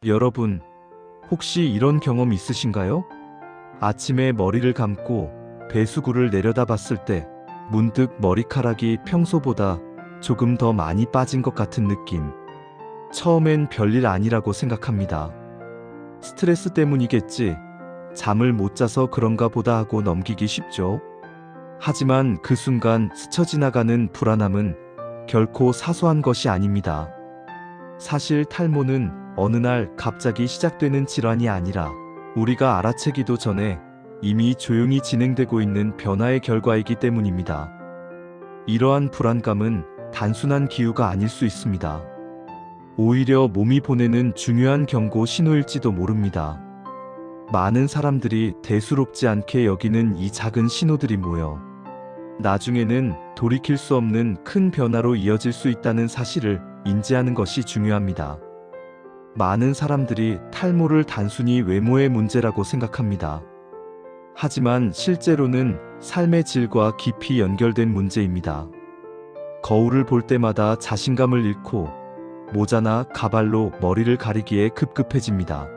여러분, 혹시 이런 경험 있으신가요? 아침에 머리를 감고 배수구를 내려다봤을 때 문득 머리카락이 평소보다 조금 더 많이 빠진 것 같은 느낌. 처음엔 별일 아니라고 생각합니다. 스트레스 때문이겠지, 잠을 못 자서 그런가 보다 하고 넘기기 쉽죠. 하지만 그 순간 스쳐 지나가는 불안함은 결코 사소한 것이 아닙니다. 사실 탈모는 어느 날 갑자기 시작되는 질환이 아니라 우리가 알아채기도 전에 이미 조용히 진행되고 있는 변화의 결과이기 때문입니다. 이러한 불안감은 단순한 기후가 아닐 수 있습니다. 오히려 몸이 보내는 중요한 경고 신호일지도 모릅니다. 많은 사람들이 대수롭지 않게 여기는 이 작은 신호들이 모여 나중에는 돌이킬 수 없는 큰 변화로 이어질 수 있다는 사실을 인지하는 것이 중요합니다. 많은 사람들이 탈모를 단순히 외모의 문제라고 생각합니다. 하지만 실제로는 삶의 질과 깊이 연결된 문제입니다. 거울을 볼 때마다 자신감을 잃고 모자나 가발로 머리를 가리기에 급급해집니다.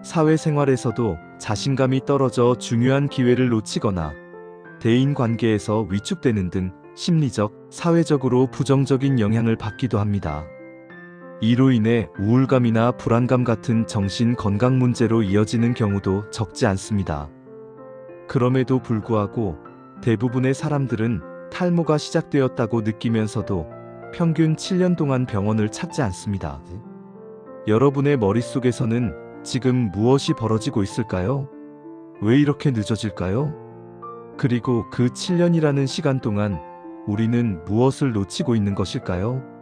사회생활에서도 자신감이 떨어져 중요한 기회를 놓치거나 대인 관계에서 위축되는 등 심리적, 사회적으로 부정적인 영향을 받기도 합니다. 이로 인해 우울감이나 불안감 같은 정신 건강 문제로 이어지는 경우도 적지 않습니다. 그럼에도 불구하고 대부분의 사람들은 탈모가 시작되었다고 느끼면서도 평균 7년 동안 병원을 찾지 않습니다. 여러분의 머릿속에서는 지금 무엇이 벌어지고 있을까요? 왜 이렇게 늦어질까요? 그리고 그 7년이라는 시간 동안 우리는 무엇을 놓치고 있는 것일까요?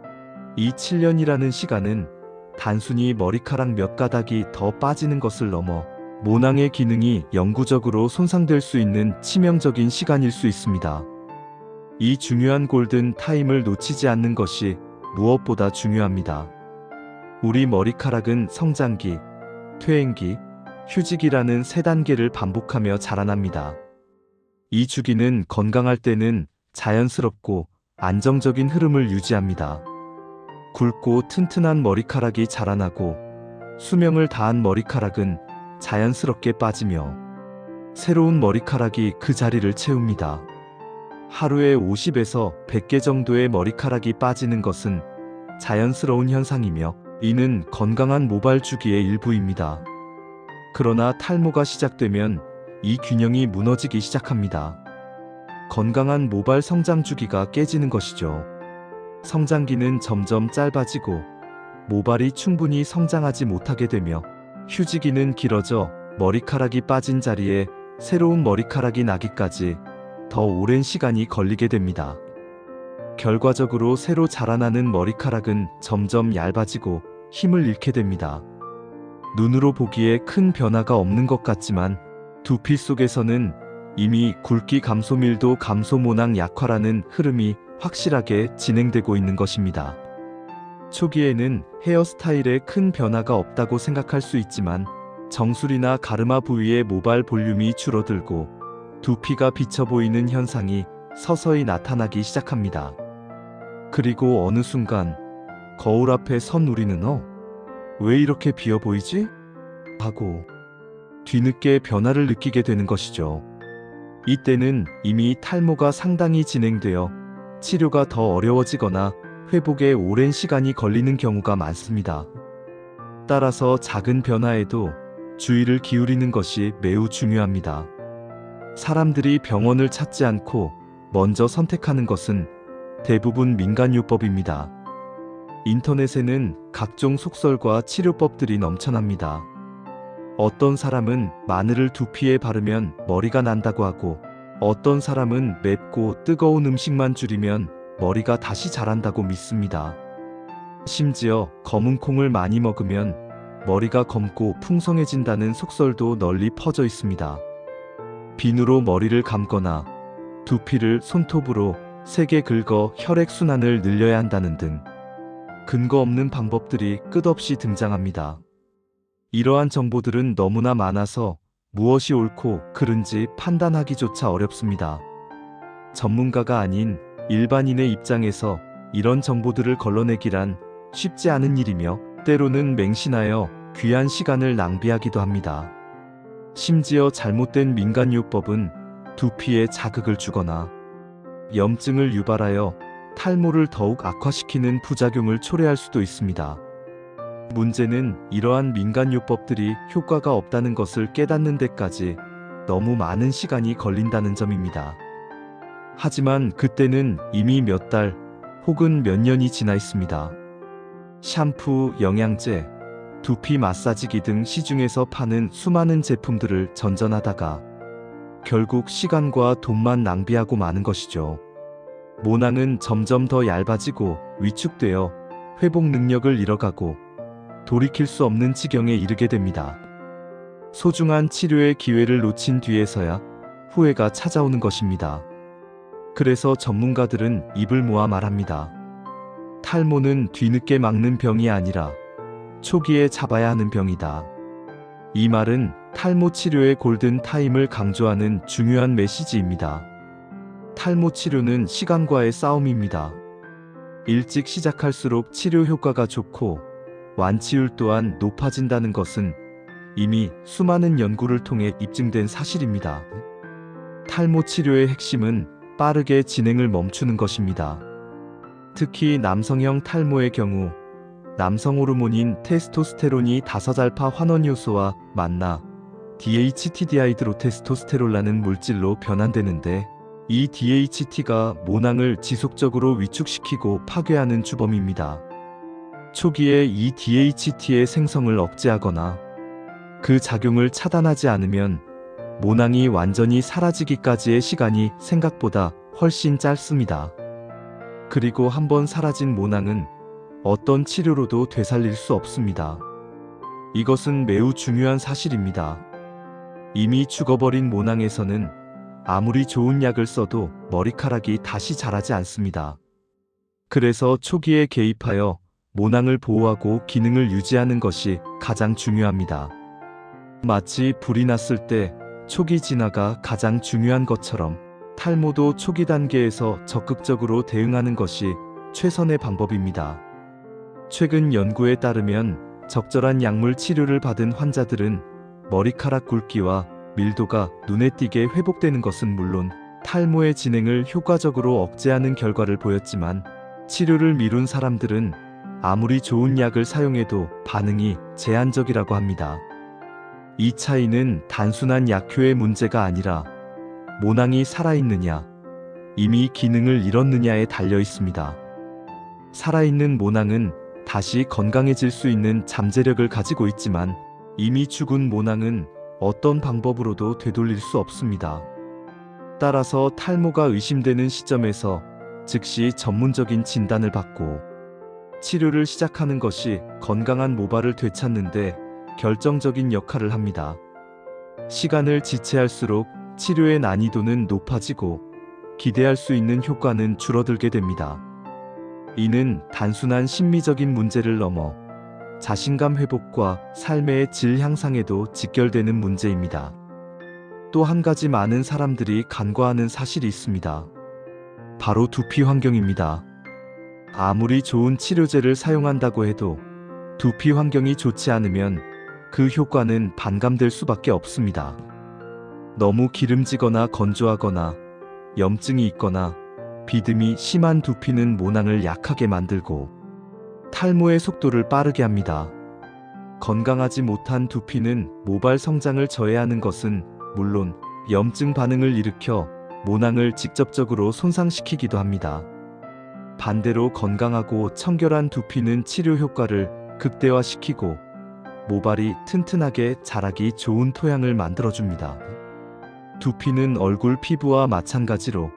이 7년이라는 시간은 단순히 머리카락 몇 가닥이 더 빠지는 것을 넘어 모낭의 기능이 영구적으로 손상될 수 있는 치명적인 시간일 수 있습니다. 이 중요한 골든 타임을 놓치지 않는 것이 무엇보다 중요합니다. 우리 머리카락은 성장기, 퇴행기, 휴지기라는 세 단계를 반복하며 자라납니다. 이 주기는 건강할 때는 자연스럽고 안정적인 흐름을 유지합니다. 굵고 튼튼한 머리카락이 자라나고 수명을 다한 머리카락은 자연스럽게 빠지며 새로운 머리카락이 그 자리를 채웁니다. 하루에 50에서 100개 정도의 머리카락이 빠지는 것은 자연스러운 현상이며 이는 건강한 모발 주기의 일부입니다. 그러나 탈모가 시작되면 이 균형이 무너지기 시작합니다. 건강한 모발 성장 주기가 깨지는 것이죠. 성장기는 점점 짧아지고 모발이 충분히 성장하지 못하게 되며 휴지기는 길어져 머리카락이 빠진 자리에 새로운 머리카락이 나기까지 더 오랜 시간이 걸리게 됩니다. 결과적으로 새로 자라나는 머리카락은 점점 얇아지고 힘을 잃게 됩니다. 눈으로 보기에 큰 변화가 없는 것 같지만 두피 속에서는 이미 굵기 감소밀도 감소 모낭 약화라는 흐름이 확실하게 진행되고 있는 것입니다. 초기에는 헤어스타일에 큰 변화가 없다고 생각할 수 있지만 정수리나 가르마 부위의 모발 볼륨이 줄어들고 두피가 비쳐 보이는 현상이 서서히 나타나기 시작합니다. 그리고 어느 순간 거울 앞에 선 우리는 왜 이렇게 비어 보이지? 하고 뒤늦게 변화를 느끼게 되는 것이죠. 이때는 이미 탈모가 상당히 진행되어 치료가 더 어려워지거나 회복에 오랜 시간이 걸리는 경우가 많습니다. 따라서 작은 변화에도 주의를 기울이는 것이 매우 중요합니다. 사람들이 병원을 찾지 않고 먼저 선택하는 것은 대부분 민간요법입니다. 인터넷에는 각종 속설과 치료법들이 넘쳐납니다. 어떤 사람은 마늘을 두피에 바르면 머리가 난다고 하고 어떤 사람은 맵고 뜨거운 음식만 줄이면 머리가 다시 자란다고 믿습니다. 심지어 검은 콩을 많이 먹으면 머리가 검고 풍성해진다는 속설도 널리 퍼져 있습니다. 비누로 머리를 감거나 두피를 손톱으로 세게 긁어 혈액순환을 늘려야 한다는 등 근거 없는 방법들이 끝없이 등장합니다. 이러한 정보들은 너무나 많아서 무엇이 옳고 그른지 판단하기조차 어렵습니다. 전문가가 아닌 일반인의 입장에서 이런 정보들을 걸러내기란 쉽지 않은 일이며 때로는 맹신하여 귀한 시간을 낭비하기도 합니다. 심지어 잘못된 민간요법은 두피에 자극을 주거나 염증을 유발하여 탈모를 더욱 악화시키는 부작용을 초래할 수도 있습니다. 문제는 이러한 민간요법들이 효과가 없다는 것을 깨닫는 데까지 너무 많은 시간이 걸린다는 점입니다. 하지만 그때는 이미 몇 달 혹은 몇 년이 지나 있습니다. 샴푸, 영양제, 두피 마사지기 등 시중에서 파는 수많은 제품들을 전전하다가 결국 시간과 돈만 낭비하고 마는 것이죠. 모낭은 점점 더 얇아지고 위축되어 회복 능력을 잃어가고 돌이킬 수 없는 지경에 이르게 됩니다. 소중한 치료의 기회를 놓친 뒤에서야 후회가 찾아오는 것입니다. 그래서 전문가들은 입을 모아 말합니다. 탈모는 뒤늦게 막는 병이 아니라 초기에 잡아야 하는 병이다. 이 말은 탈모 치료의 골든 타임을 강조하는 중요한 메시지입니다. 탈모 치료는 시간과의 싸움입니다. 일찍 시작할수록 치료 효과가 좋고 완치율 또한 높아진다는 것은 이미 수많은 연구를 통해 입증된 사실입니다. 탈모 치료의 핵심은 빠르게 진행을 멈추는 것입니다. 특히 남성형 탈모의 경우 남성 호르몬인 테스토스테론이 다서잘파 환원 효소와 만나 DHT-디하이드로테스토스테론이라는 물질로 변환되는데 이 DHT가 모낭을 지속적으로 위축시키고 파괴하는 주범입니다. 초기에 이 DHT의 생성을 억제하거나 그 작용을 차단하지 않으면 모낭이 완전히 사라지기까지의 시간이 생각보다 훨씬 짧습니다. 그리고 한번 사라진 모낭은 어떤 치료로도 되살릴 수 없습니다. 이것은 매우 중요한 사실입니다. 이미 죽어버린 모낭에서는 아무리 좋은 약을 써도 머리카락이 다시 자라지 않습니다. 그래서 초기에 개입하여 모낭을 보호하고 기능을 유지하는 것이 가장 중요합니다. 마치 불이 났을 때 초기 진화가 가장 중요한 것처럼 탈모도 초기 단계에서 적극적으로 대응하는 것이 최선의 방법입니다. 최근 연구에 따르면 적절한 약물 치료를 받은 환자들은 머리카락 굵기와 밀도가 눈에 띄게 회복되는 것은 물론 탈모의 진행을 효과적으로 억제하는 결과를 보였지만 치료를 미룬 사람들은 아무리 좋은 약을 사용해도 반응이 제한적이라고 합니다. 이 차이는 단순한 약효의 문제가 아니라 모낭이 살아있느냐, 이미 기능을 잃었느냐에 달려 있습니다. 살아있는 모낭은 다시 건강해질 수 있는 잠재력을 가지고 있지만 이미 죽은 모낭은 어떤 방법으로도 되돌릴 수 없습니다. 따라서 탈모가 의심되는 시점에서 즉시 전문적인 진단을 받고 치료를 시작하는 것이 건강한 모발을 되찾는 데 결정적인 역할을 합니다. 시간을 지체할수록 치료의 난이도는 높아지고 기대할 수 있는 효과는 줄어들게 됩니다. 이는 단순한 심미적인 문제를 넘어 자신감 회복과 삶의 질 향상에도 직결되는 문제입니다. 또 한 가지 많은 사람들이 간과하는 사실이 있습니다. 바로 두피 환경입니다. 아무리 좋은 치료제를 사용한다고 해도 두피 환경이 좋지 않으면 그 효과는 반감될 수밖에 없습니다. 너무 기름지거나 건조하거나 염증이 있거나 비듬이 심한 두피는 모낭을 약하게 만들고 탈모의 속도를 빠르게 합니다. 건강하지 못한 두피는 모발 성장을 저해하는 것은 물론 염증 반응을 일으켜 모낭을 직접적으로 손상시키기도 합니다. 반대로 건강하고 청결한 두피는 치료 효과를 극대화시키고 모발이 튼튼하게 자라기 좋은 토양을 만들어줍니다. 두피는 얼굴 피부와 마찬가지로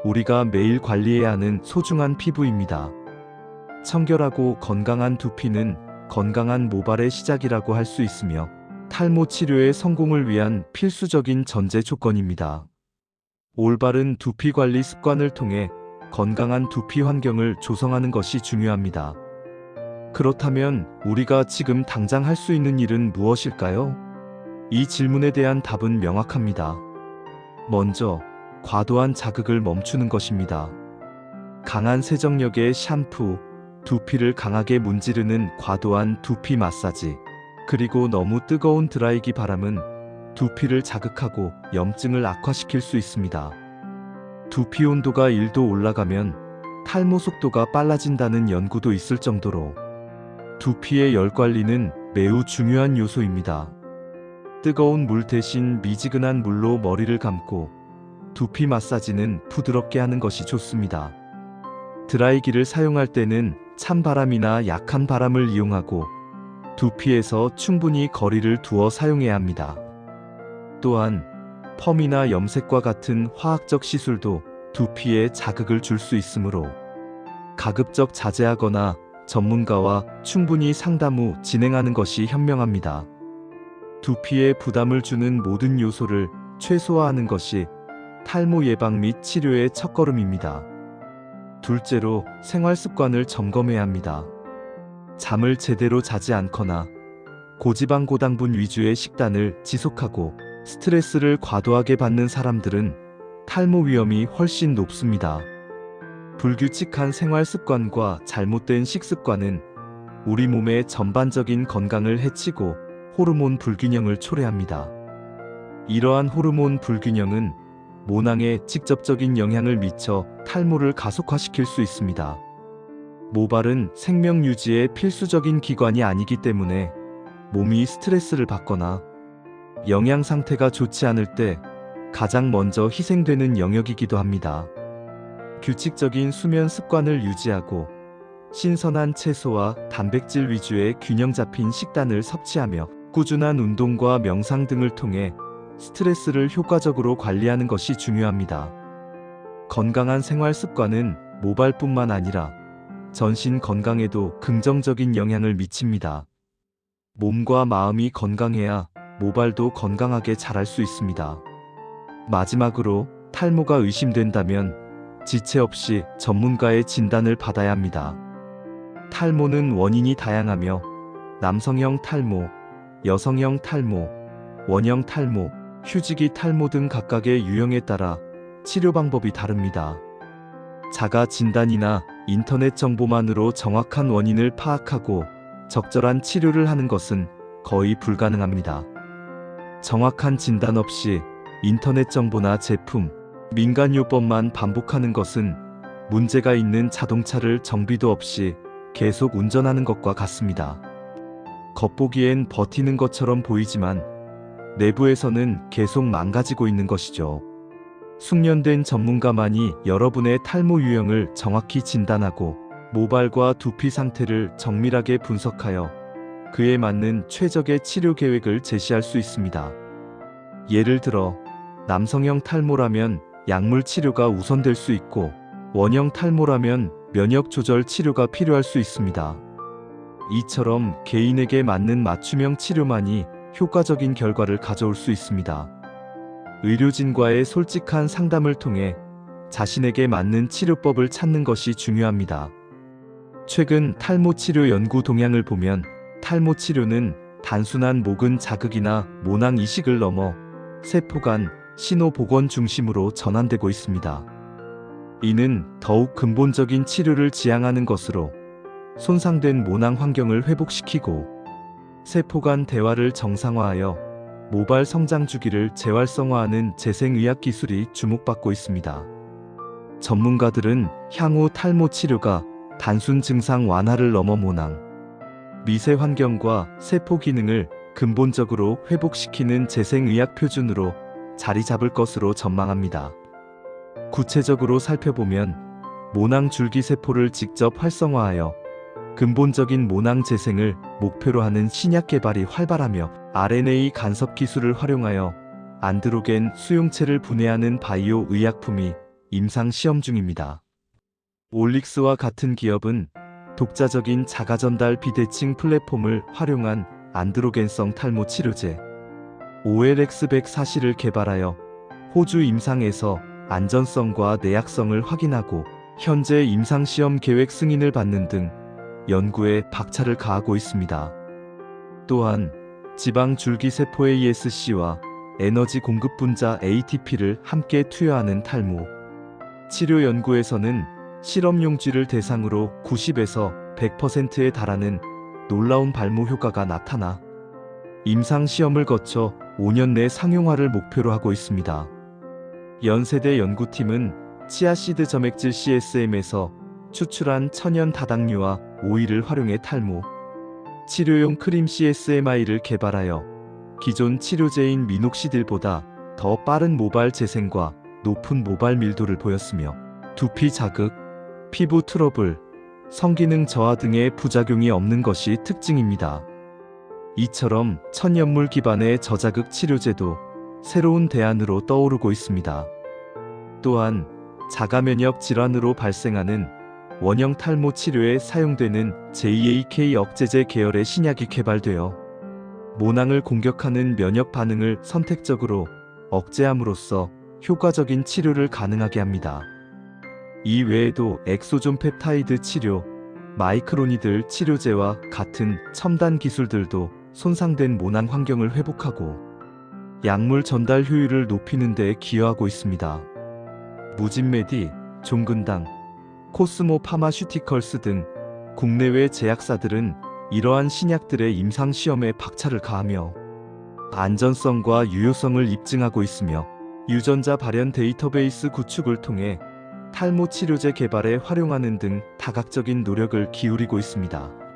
우리가 매일 관리해야 하는 소중한 피부입니다. 청결하고 건강한 두피는 건강한 모발의 시작이라고 할 수 있으며 탈모 치료의 성공을 위한 필수적인 전제 조건입니다. 올바른 두피 관리 습관을 통해 건강한 두피 환경을 조성하는 것이 중요합니다. 그렇다면 우리가 지금 당장 할 수 있는 일은 무엇일까요? 이 질문에 대한 답은 명확합니다. 먼저 과도한 자극을 멈추는 것입니다. 강한 세정력의 샴푸, 두피를 강하게 문지르는 과도한 두피 마사지, 그리고 너무 뜨거운 드라이기 바람은 두피를 자극하고 염증을 악화시킬 수 있습니다. 두피 온도가 1도 올라가면 탈모 속도가 빨라진다는 연구도 있을 정도로 두피의 열 관리는 매우 중요한 요소입니다. 뜨거운 물 대신 미지근한 물로 머리를 감고 두피 마사지는 부드럽게 하는 것이 좋습니다. 드라이기를 사용할 때는 찬바람이나 약한 바람을 이용하고 두피에서 충분히 거리를 두어 사용해야 합니다. 또한 펌이나 염색과 같은 화학적 시술도 두피에 자극을 줄 수 있으므로 가급적 자제하거나 전문가와 충분히 상담 후 진행하는 것이 현명합니다. 두피에 부담을 주는 모든 요소를 최소화하는 것이 탈모 예방 및 치료의 첫걸음입니다. 둘째로 생활 습관을 점검해야 합니다. 잠을 제대로 자지 않거나 고지방 고당분 위주의 식단을 지속하고 스트레스를 과도하게 받는 사람들은 탈모 위험이 훨씬 높습니다. 불규칙한 생활 습관과 잘못된 식습관은 우리 몸의 전반적인 건강을 해치고 호르몬 불균형을 초래합니다. 이러한 호르몬 불균형은 모낭에 직접적인 영향을 미쳐 탈모를 가속화시킬 수 있습니다. 모발은 생명 유지의 필수적인 기관이 아니기 때문에 몸이 스트레스를 받거나 영양 상태가 좋지 않을 때 가장 먼저 희생되는 영역이기도 합니다. 규칙적인 수면 습관을 유지하고 신선한 채소와 단백질 위주의 균형 잡힌 식단을 섭취하며 꾸준한 운동과 명상 등을 통해 스트레스를 효과적으로 관리하는 것이 중요합니다. 건강한 생활 습관은 모발뿐만 아니라 전신 건강에도 긍정적인 영향을 미칩니다. 몸과 마음이 건강해야 모발도 건강하게 자랄 수 있습니다. 마지막으로 탈모가 의심된다면 지체 없이 전문가의 진단을 받아야 합니다. 탈모는 원인이 다양하며 남성형 탈모, 여성형 탈모, 원형 탈모, 휴지기 탈모 등 각각의 유형에 따라 치료 방법이 다릅니다. 자가 진단이나 인터넷 정보만으로 정확한 원인을 파악하고 적절한 치료를 하는 것은 거의 불가능합니다. 정확한 진단 없이 인터넷 정보나 제품, 민간요법만 반복하는 것은 문제가 있는 자동차를 정비도 없이 계속 운전하는 것과 같습니다. 겉보기엔 버티는 것처럼 보이지만 내부에서는 계속 망가지고 있는 것이죠. 숙련된 전문가만이 여러분의 탈모 유형을 정확히 진단하고 모발과 두피 상태를 정밀하게 분석하여 그에 맞는 최적의 치료 계획을 제시할 수 있습니다. 예를 들어 남성형 탈모라면 약물 치료가 우선될 수 있고 원형 탈모라면 면역 조절 치료가 필요할 수 있습니다. 이처럼 개인에게 맞는 맞춤형 치료만이 효과적인 결과를 가져올 수 있습니다. 의료진과의 솔직한 상담을 통해 자신에게 맞는 치료법을 찾는 것이 중요합니다. 최근 탈모 치료 연구 동향을 보면 탈모 치료는 단순한 모근 자극이나 모낭 이식을 넘어 세포간, 신호 복원 중심으로 전환되고 있습니다. 이는 더욱 근본적인 치료를 지향하는 것으로 손상된 모낭 환경을 회복시키고 세포 간 대화를 정상화하여 모발 성장 주기를 재활성화하는 재생의학 기술이 주목받고 있습니다. 전문가들은 향후 탈모 치료가 단순 증상 완화를 넘어 모낭, 미세 환경과 세포 기능을 근본적으로 회복시키는 재생의학 표준으로 자리 잡을 것으로 전망합니다. 구체적으로 살펴보면 모낭 줄기세포를 직접 활성화하여 근본적인 모낭 재생을 목표로 하는 신약 개발이 활발하며 RNA 간섭 기술을 활용하여 안드로겐 수용체를 분해하는 바이오 의약품이 임상 시험 중입니다. 올릭스와 같은 기업은 독자적인 자가전달 비대칭 플랫폼을 활용한 안드로겐성 탈모 치료제 OLX140을 개발하여 호주 임상에서 안전성과 내약성을 확인하고 현재 임상시험 계획 승인을 받는 등 연구에 박차를 가하고 있습니다. 또한 지방줄기세포 ASC와 에너지 공급 분자 ATP를 함께 투여하는 탈모 치료 연구에서는 실험용쥐를 대상으로 90에서 100%에 달하는 놀라운 발모 효과가 나타나 임상 시험을 거쳐 5년 내 상용화를 목표로 하고 있습니다. 연세대 연구팀은 치아씨드 점액질 CSM에서 추출한 천연 다당류와 오일을 활용해 탈모 치료용 크림 CSMI를 개발하여 기존 치료제인 미녹시딜보다 더 빠른 모발 재생과 높은 모발 밀도를 보였으며 두피 자극, 피부 트러블, 성기능 저하 등의 부작용이 없는 것이 특징입니다. 이처럼 천연물 기반의 저자극 치료제도 새로운 대안으로 떠오르고 있습니다. 또한 자가면역 질환으로 발생하는 원형 탈모 치료에 사용되는 JAK 억제제 계열의 신약이 개발되어 모낭을 공격하는 면역 반응을 선택적으로 억제함으로써 효과적인 치료를 가능하게 합니다. 이 외에도 엑소존 펩타이드 치료, 마이크로니들 치료제와 같은 첨단 기술들도 손상된 모낭 환경을 회복하고 약물 전달 효율을 높이는 데 기여하고 있습니다. 무진메디, 종근당, 코스모 파마슈티컬스 등 국내외 제약사들은 이러한 신약들의 임상시험에 박차를 가하며 안전성과 유효성을 입증하고 있으며 유전자 발현 데이터베이스 구축을 통해 탈모 치료제 개발에 활용하는 등 다각적인 노력을 기울이고 있습니다.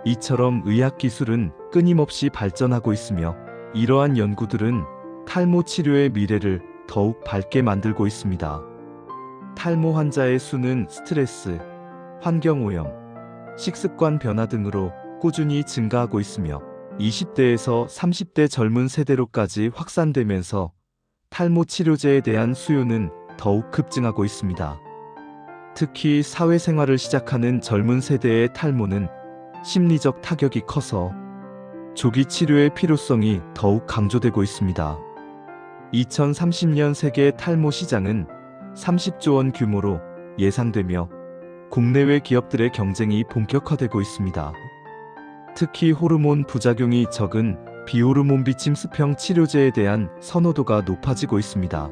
이처럼 의학기술은 끊임없이 발전하고 있으며 이러한 연구들은 탈모 치료의 미래를 더욱 밝게 만들고 있습니다. 탈모 환자의 수는 스트레스, 환경오염, 식습관 변화 등으로 꾸준히 증가하고 있으며 20대에서 30대 젊은 세대로까지 확산되면서 탈모 치료제에 대한 수요는 더욱 급증하고 있습니다. 특히 사회생활을 시작하는 젊은 세대의 탈모는 심리적 타격이 커서 조기 치료의 필요성이 더욱 강조되고 있습니다. 2030년 세계 탈모 시장은 30조 원 규모로 예상되며 국내외 기업들의 경쟁이 본격화되고 있습니다. 특히 호르몬 부작용이 적은 비호르몬 비침습형 치료제에 대한 선호도가 높아지고 있습니다.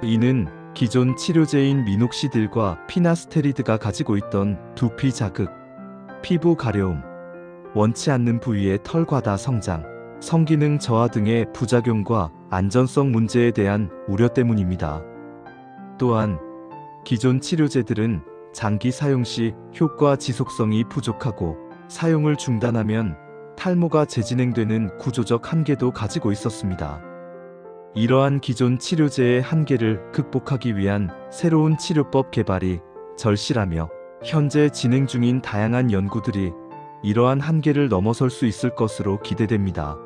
이는 기존 치료제인 미녹시딜과 피나스테리드가 가지고 있던 두피 자극, 피부 가려움, 원치 않는 부위의 털 과다 성장, 성기능 저하 등의 부작용과 안전성 문제에 대한 우려 때문입니다. 또한 기존 치료제들은 장기 사용 시 효과 지속성이 부족하고 사용을 중단하면 탈모가 재진행되는 구조적 한계도 가지고 있었습니다. 이러한 기존 치료제의 한계를 극복하기 위한 새로운 치료법 개발이 절실하며 현재 진행 중인 다양한 연구들이 이러한 한계를 넘어설 수 있을 것으로 기대됩니다.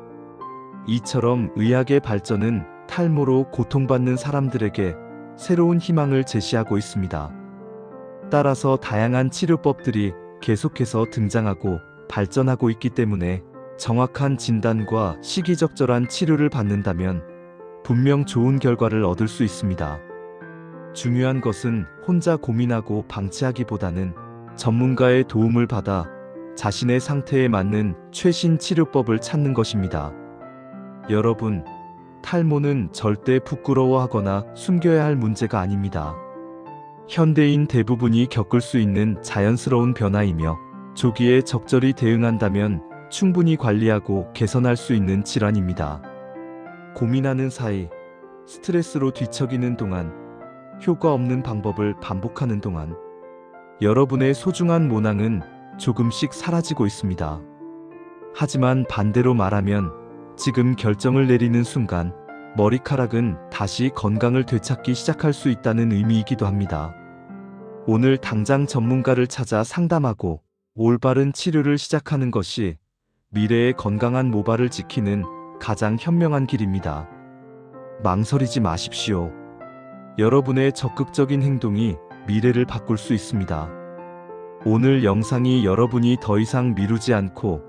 이처럼 의학의 발전은 탈모로 고통받는 사람들에게 새로운 희망을 제시하고 있습니다. 따라서 다양한 치료법들이 계속해서 등장하고 발전하고 있기 때문에 정확한 진단과 시기적절한 치료를 받는다면 분명 좋은 결과를 얻을 수 있습니다. 중요한 것은 혼자 고민하고 방치하기보다는 전문가의 도움을 받아 자신의 상태에 맞는 최신 치료법을 찾는 것입니다. 여러분, 탈모는 절대 부끄러워하거나 숨겨야 할 문제가 아닙니다. 현대인 대부분이 겪을 수 있는 자연스러운 변화이며 조기에 적절히 대응한다면 충분히 관리하고 개선할 수 있는 질환입니다. 고민하는 사이, 스트레스로 뒤척이는 동안, 효과 없는 방법을 반복하는 동안 여러분의 소중한 모낭은 조금씩 사라지고 있습니다. 하지만 반대로 말하면 지금 결정을 내리는 순간 머리카락은 다시 건강을 되찾기 시작할 수 있다는 의미이기도 합니다. 오늘 당장 전문가를 찾아 상담하고 올바른 치료를 시작하는 것이 미래의 건강한 모발을 지키는 가장 현명한 길입니다. 망설이지 마십시오. 여러분의 적극적인 행동이 미래를 바꿀 수 있습니다. 오늘 영상이 여러분이 더 이상 미루지 않고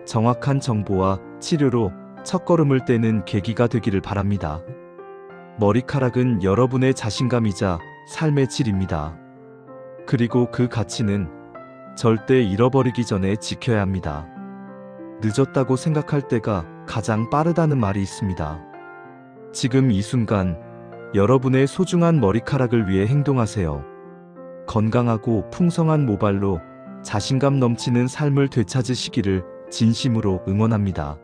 정확한 정보와 치료로 첫걸음을 떼는 계기가 되기를 바랍니다. 머리카락은 여러분의 자신감이자 삶의 질입니다. 그리고 그 가치는 절대 잃어버리기 전에 지켜야 합니다. 늦었다고 생각할 때가 가장 빠르다는 말이 있습니다. 지금 이 순간 여러분의 소중한 머리카락을 위해 행동하세요. 건강하고 풍성한 모발로 자신감 넘치는 삶을 되찾으시기를 진심으로 응원합니다.